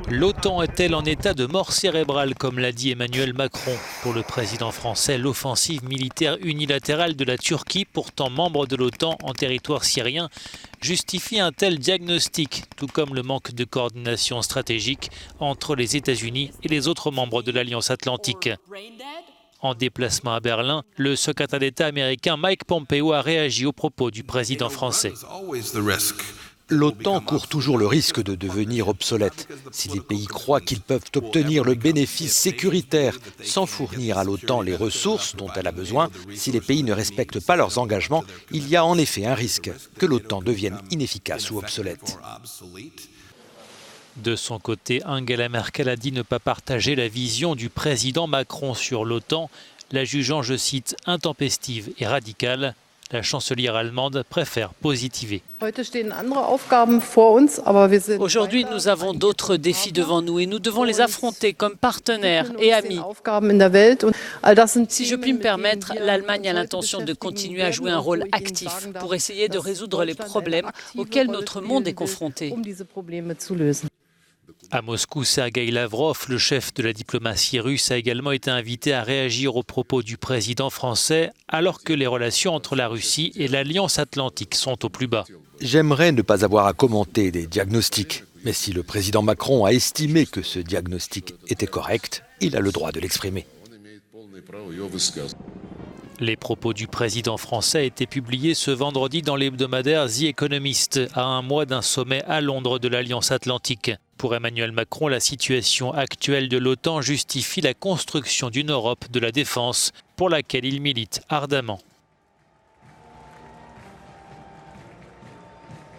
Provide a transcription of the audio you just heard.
L'OTAN est-elle en état de mort cérébrale, comme l'a dit Emmanuel Macron? Pour le président français, l'offensive militaire unilatérale de la Turquie, pourtant membre de l'OTAN en territoire syrien, justifie un tel diagnostic, tout comme le manque de coordination stratégique entre les États-Unis et les autres membres de l'Alliance atlantique. En déplacement à Berlin, le secrétaire d'État américain Mike Pompeo a réagi aux propos du président français. L'OTAN court toujours le risque de devenir obsolète. Si les pays croient qu'ils peuvent obtenir le bénéfice sécuritaire sans fournir à l'OTAN les ressources dont elle a besoin, si les pays ne respectent pas leurs engagements, il y a en effet un risque que l'OTAN devienne inefficace ou obsolète. De son côté, Angela Merkel a dit ne pas partager la vision du président Macron sur l'OTAN, la jugeant, je cite, intempestive et radicale. La chancelière allemande préfère positiver. Aujourd'hui, nous avons d'autres défis devant nous et nous devons les affronter comme partenaires et amis. Si je puis me permettre, l'Allemagne a l'intention de continuer à jouer un rôle actif pour essayer de résoudre les problèmes auxquels notre monde est confronté. À Moscou, Sergueï Lavrov, le chef de la diplomatie russe, a également été invité à réagir aux propos du président français, alors que les relations entre la Russie et l'Alliance atlantique sont au plus bas. J'aimerais ne pas avoir à commenter des diagnostics, mais si le président Macron a estimé que ce diagnostic était correct, il a le droit de l'exprimer. Les propos du président français étaient publiés ce vendredi dans l'hebdomadaire The Economist, à un mois d'un sommet à Londres de l'Alliance atlantique. Pour Emmanuel Macron, la situation actuelle de l'OTAN justifie la construction d'une Europe de la défense pour laquelle il milite ardemment.